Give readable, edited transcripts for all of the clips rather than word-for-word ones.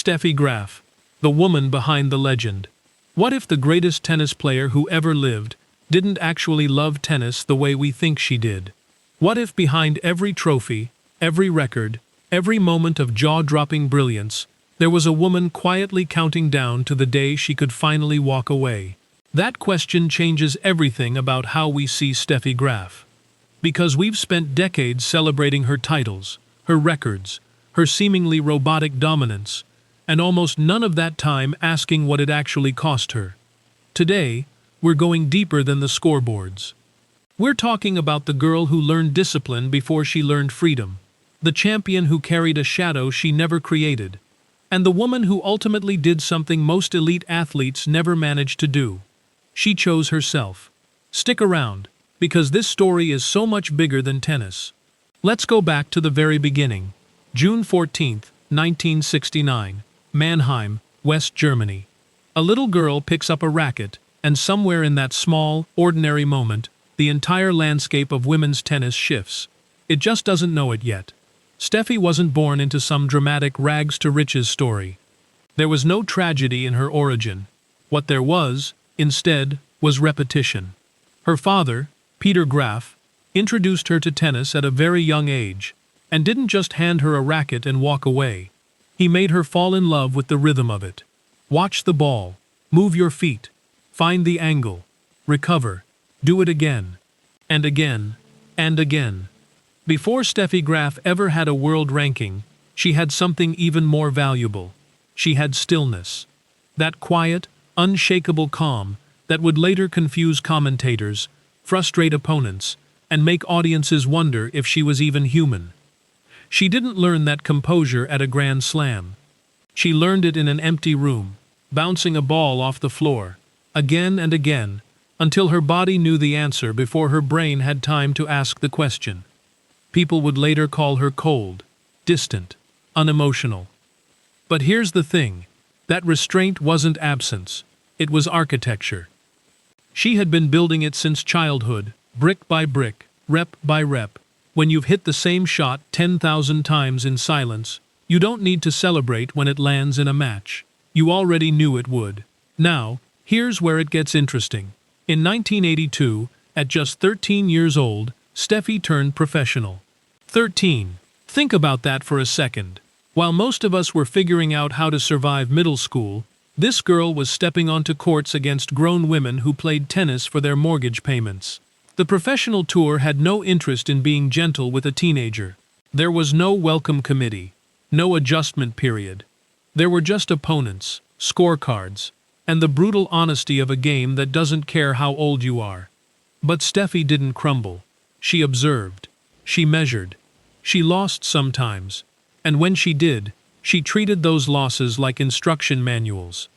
Steffi Graf, the woman behind the legend. What if the greatest tennis player who ever lived didn't actually love tennis the way we think she did? What if behind every trophy, every record, every moment of jaw-dropping brilliance, there was a woman quietly counting down to the day she could finally walk away? That question changes everything about how we see Steffi Graf. Because we've spent decades celebrating her titles, her records, her seemingly robotic dominance, and almost none of that time asking what it actually cost her. Today, we're going deeper than the scoreboards. We're talking about the girl who learned discipline before she learned freedom, the champion who carried a shadow she never created, and the woman who ultimately did something most elite athletes never managed to do. She chose herself. Stick around, because this story is so much bigger than tennis. Let's go back to the very beginning. June 14, 1969, Mannheim, West Germany. A little girl picks up a racket, and somewhere in that small, ordinary moment, the entire landscape of women's tennis shifts. It just doesn't know it yet. Steffi wasn't born into some dramatic rags-to-riches story. There was no tragedy in her origin. What there was, instead, was repetition. Her father, Peter Graf, introduced her to tennis at a very young age, and didn't just hand her a racket and walk away. He made her fall in love with the rhythm of it. Watch the ball, move your feet, find the angle, recover, do it again, and again, and again. Before Steffi Graf ever had a world ranking, she had something even more valuable. She had stillness. That quiet, unshakable calm that would later confuse commentators, frustrate opponents, and make audiences wonder if she was even human. She didn't learn that composure at a grand slam. She learned it in an empty room, bouncing a ball off the floor, again and again, until her body knew the answer before her brain had time to ask the question. People would later call her cold, distant, unemotional. But here's the thing, that restraint wasn't absence, it was architecture. She had been building it since childhood, brick by brick, rep by rep. When you've hit the same shot 10,000 times in silence, you don't need to celebrate when it lands in a match. You already knew it would. Now, here's where it gets interesting. In 1982, at just 13 years old, Steffi turned professional. 13. Think about that for a second. While most of us were figuring out how to survive middle school, this girl was stepping onto courts against grown women who played tennis for their mortgage payments. The professional tour had no interest in being gentle with a teenager. There was no welcome committee, no adjustment period. There were just opponents, scorecards, and the brutal honesty of a game that doesn't care how old you are. But Steffi didn't crumble. She observed. She measured. She lost sometimes. And when she did, she treated those losses like instruction manuals.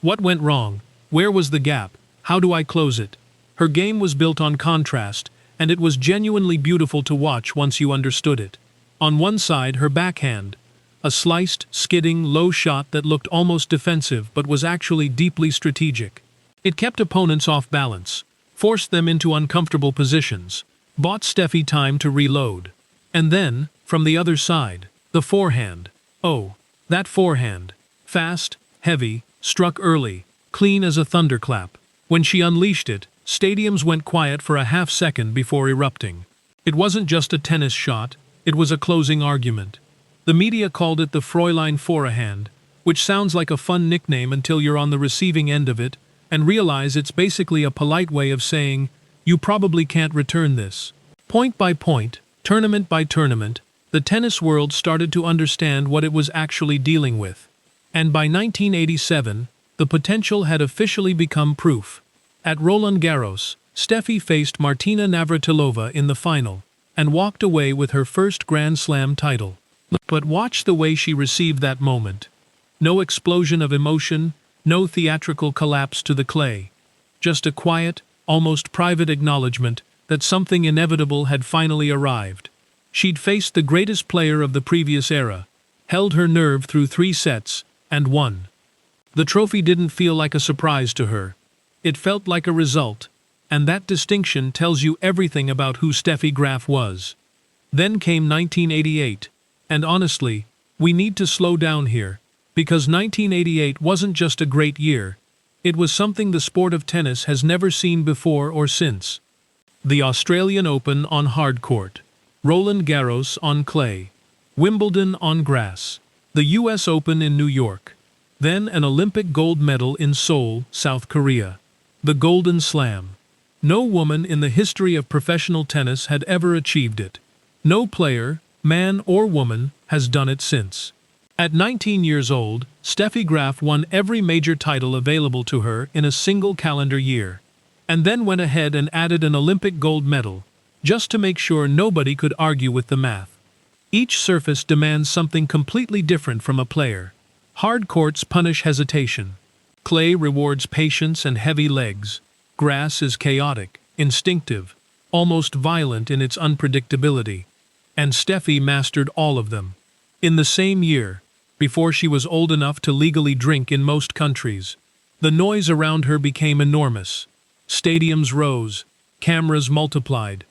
What went wrong? Where was the gap? How do I close it? Her game was built on contrast, and it was genuinely beautiful to watch once you understood it. On one side, her backhand, a sliced, skidding, low shot that looked almost defensive but was actually deeply strategic. It kept opponents off balance, forced them into uncomfortable positions, bought Steffi time to reload. And then, from the other side, the forehand. Oh, that forehand. Fast, heavy, struck early, clean as a thunderclap. When she unleashed it, stadiums went quiet for a half second before erupting. It wasn't just a tennis shot, it was a closing argument. The media called it the Fräulein Forehand, which sounds like a fun nickname until you're on the receiving end of it and realize it's basically a polite way of saying, you probably can't return this. Point by point, tournament by tournament, the tennis world started to understand what it was actually dealing with. And by 1987, the potential had officially become proof. At Roland Garros, Steffi faced Martina Navratilova in the final, and walked away with her first Grand Slam title. But watch the way she received that moment. No explosion of emotion, no theatrical collapse to the clay. Just a quiet, almost private acknowledgement that something inevitable had finally arrived. She'd faced the greatest player of the previous era, held her nerve through 3 sets, and won. The trophy didn't feel like a surprise to her. It felt like a result, and that distinction tells you everything about who Steffi Graf was. Then came 1988, and honestly, we need to slow down here, Because 1988 wasn't just a great year, it was something the sport of tennis has never seen before or since. The Australian Open on hard court, Roland Garros on clay, Wimbledon on grass, the US Open in New York, then an Olympic gold medal in Seoul, South Korea, the Golden Slam. No woman in the history of professional tennis had ever achieved it. No player, man or woman, has done it since. At 19 years old, Steffi Graf won every major title available to her in a single calendar year, and then went ahead and added an Olympic gold medal, just to make sure nobody could argue with the math. Each surface demands something completely different from a player. Hard courts punish hesitation. Clay rewards patience and heavy legs. Grass is chaotic, instinctive, almost violent in its unpredictability. And Steffi mastered all of them. In the same year, before she was old enough to legally drink in most countries, the noise around her became enormous. Stadiums rose, cameras multiplied,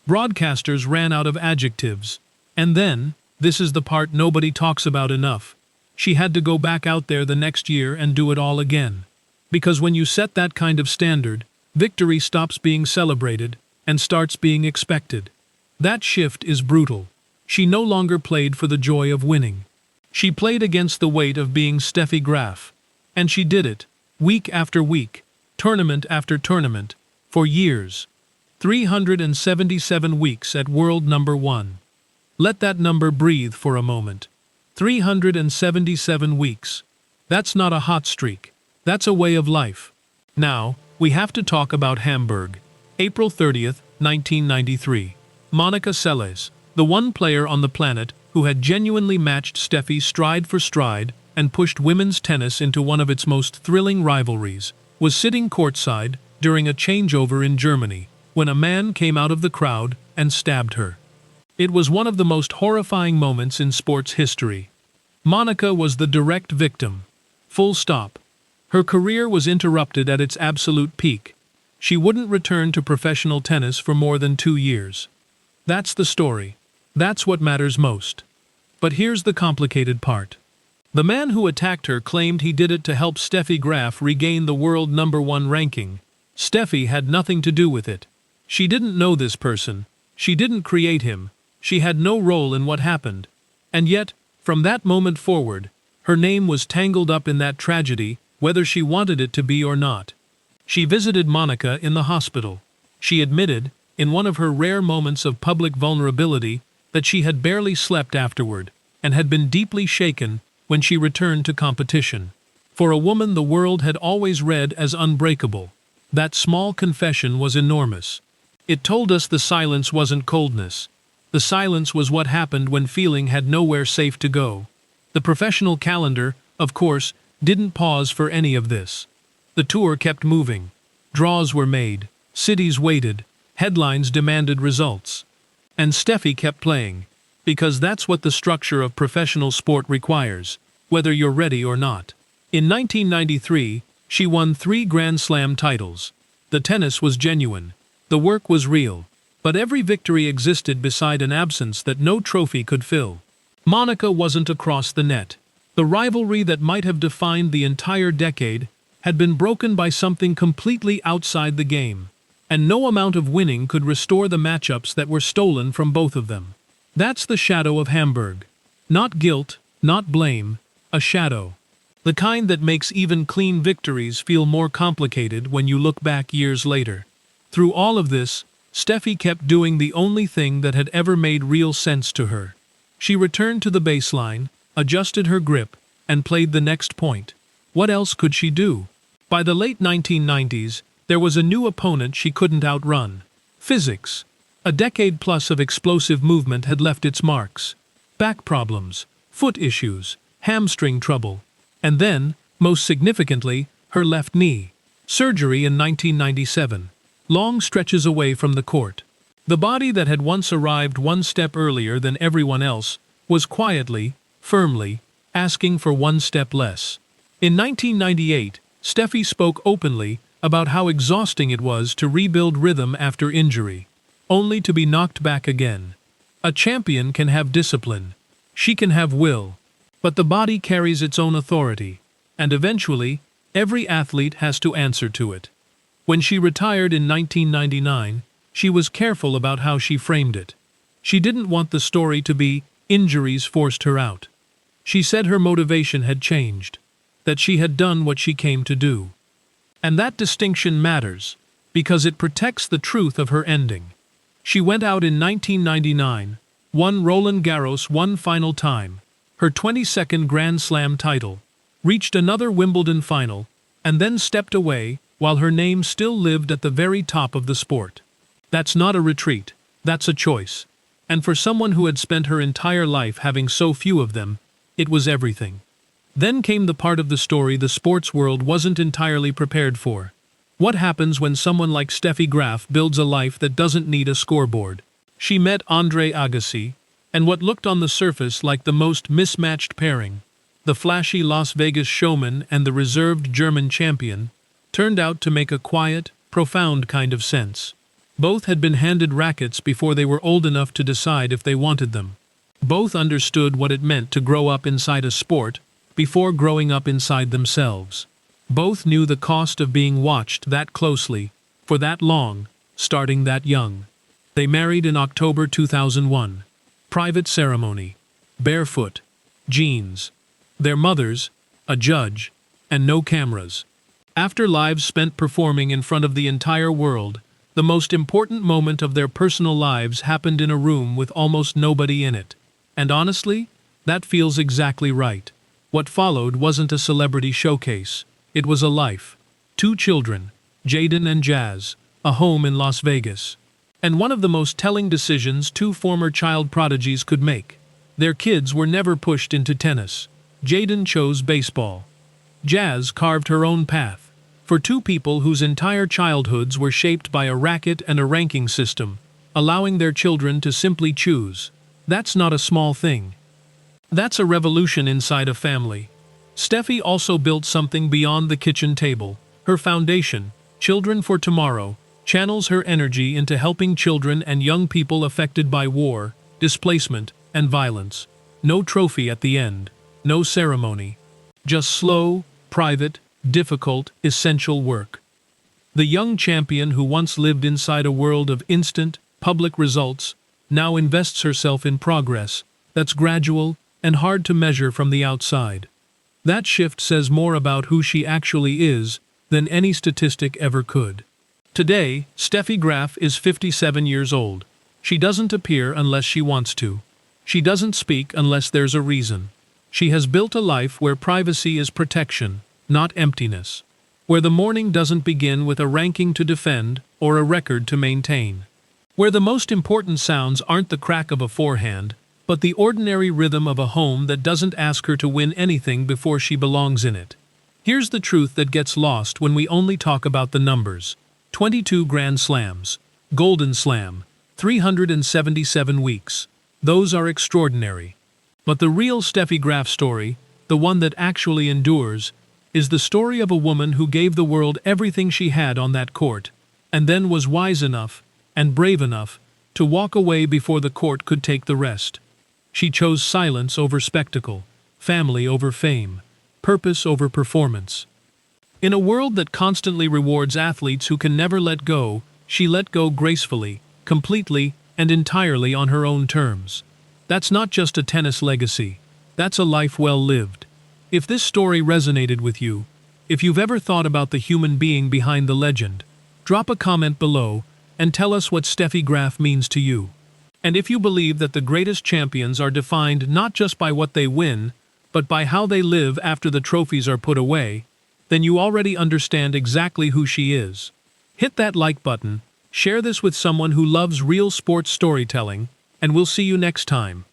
broadcasters ran out of adjectives, and then, this is the part nobody talks about enough, she had to go back out there the next year and do it all again. Because when you set that kind of standard, victory stops being celebrated and starts being expected. That shift is brutal. She no longer played for the joy of winning. She played against the weight of being Steffi Graf. And she did it, week after week, tournament after tournament, for years. 377 weeks at world number 1. Let that number breathe for a moment. 377 weeks. That's not a hot streak. That's a way of life. Now, we have to talk about Hamburg. April 30th, 1993. Monica Seles, the one player on the planet who had genuinely matched Steffi stride for stride and pushed women's tennis into one of its most thrilling rivalries, was sitting courtside during a changeover in Germany when a man came out of the crowd and stabbed her. It was one of the most horrifying moments in sports history. Monica was the direct victim. Full stop. Her career was interrupted at its absolute peak. She wouldn't return to professional tennis for more than 2 years. That's the story. That's what matters most. But here's the complicated part. The man who attacked her claimed he did it to help Steffi Graf regain the world number 1 ranking. Steffi had nothing to do with it. She didn't know this person. She didn't create him. She had no role in what happened. And yet, from that moment forward, her name was tangled up in that tragedy, whether she wanted it to be or not. She visited Monica in the hospital. She admitted, in one of her rare moments of public vulnerability, that she had barely slept afterward, and had been deeply shaken when she returned to competition. For a woman the world had always read as unbreakable, that small confession was enormous. It told us the silence wasn't coldness. The silence was what happened when feeling had nowhere safe to go. The professional calendar, of course, didn't pause for any of this. The tour kept moving. Draws were made. Cities waited. Headlines demanded results. And Steffi kept playing, because that's what the structure of professional sport requires, whether you're ready or not. In 1993, she won 3 Grand Slam titles. The tennis was genuine. The work was real. But every victory existed beside an absence that no trophy could fill. Monica wasn't across the net. The rivalry that might have defined the entire decade had been broken by something completely outside the game. And no amount of winning could restore the matchups that were stolen from both of them. That's the shadow of Hamburg. Not guilt, not blame, a shadow. The kind that makes even clean victories feel more complicated when you look back years later. Through all of this, Steffi kept doing the only thing that had ever made real sense to her. She returned to the baseline, adjusted her grip, and played the next point. What else could she do? By the late 1990s, there was a new opponent she couldn't outrun. Physics. A decade plus of explosive movement had left its marks. Back problems, foot issues, hamstring trouble. And then, most significantly, her left knee. Surgery in 1997. Long stretches away from the court. The body that had once arrived one step earlier than everyone else was quietly, firmly, asking for one step less. In 1998, Steffi spoke openly about how exhausting it was to rebuild rhythm after injury, only to be knocked back again. A champion can have discipline. She can have will. But the body carries its own authority, and eventually, every athlete has to answer to it. When she retired in 1999, she was careful about how she framed it. She didn't want the story to be, "Injuries forced her out." She said her motivation had changed, that she had done what she came to do. And that distinction matters, because it protects the truth of her ending. She went out in 1999, won Roland Garros one final time, her 22nd Grand Slam title, reached another Wimbledon final, and then stepped away while her name still lived at the very top of the sport. That's not a retreat, that's a choice. And for someone who had spent her entire life having so few of them, it was everything. Then came the part of the story the sports world wasn't entirely prepared for. What happens when someone like Steffi Graf builds a life that doesn't need a scoreboard? She met Andre Agassi, and what looked on the surface like the most mismatched pairing, the flashy Las Vegas showman and the reserved German champion, turned out to make a quiet, profound kind of sense. Both had been handed rackets before they were old enough to decide if they wanted them. Both understood what it meant to grow up inside a sport before growing up inside themselves. Both knew the cost of being watched that closely, for that long, starting that young. They married in October 2001. Private ceremony. Barefoot. Jeans. Their mothers, a judge, and no cameras. After lives spent performing in front of the entire world, the most important moment of their personal lives happened in a room with almost nobody in it. And honestly, that feels exactly right. What followed wasn't a celebrity showcase. It was a life. 2 children, Jaden and Jazz, a home in Las Vegas. And one of the most telling decisions 2 former child prodigies could make. Their kids were never pushed into tennis. Jaden chose baseball. Jazz carved her own path. For 2 people whose entire childhoods were shaped by a racket and a ranking system, allowing their children to simply choose. That's not a small thing. That's a revolution inside a family. Steffi also built something beyond the kitchen table. Her foundation, Children for Tomorrow, channels her energy into helping children and young people affected by war, displacement, and violence. No trophy at the end. No ceremony. Just slow, private, difficult, essential work. The young champion who once lived inside a world of instant, public results, now invests herself in progress that's gradual and hard to measure from the outside. That shift says more about who she actually is than any statistic ever could. Today, Steffi Graf is 57 years old. She doesn't appear unless she wants to. She doesn't speak unless there's a reason. She has built a life where privacy is protection, not emptiness. Where the morning doesn't begin with a ranking to defend or a record to maintain. Where the most important sounds aren't the crack of a forehand, but the ordinary rhythm of a home that doesn't ask her to win anything before she belongs in it. Here's the truth that gets lost when we only talk about the numbers. 22 Grand Slams. Golden Slam. 377 weeks. Those are extraordinary. But the real Steffi Graf story, the one that actually endures, is the story of a woman who gave the world everything she had on that court, and then was wise enough, and brave enough, to walk away before the court could take the rest. She chose silence over spectacle, family over fame, purpose over performance. In a world that constantly rewards athletes who can never let go, she let go gracefully, completely, and entirely on her own terms. That's not just a tennis legacy. That's a life well lived. If this story resonated with you, if you've ever thought about the human being behind the legend, drop a comment below and tell us what Steffi Graf means to you. And if you believe that the greatest champions are defined not just by what they win, but by how they live after the trophies are put away, then you already understand exactly who she is. Hit that like button, share this with someone who loves real sports storytelling, and we'll see you next time.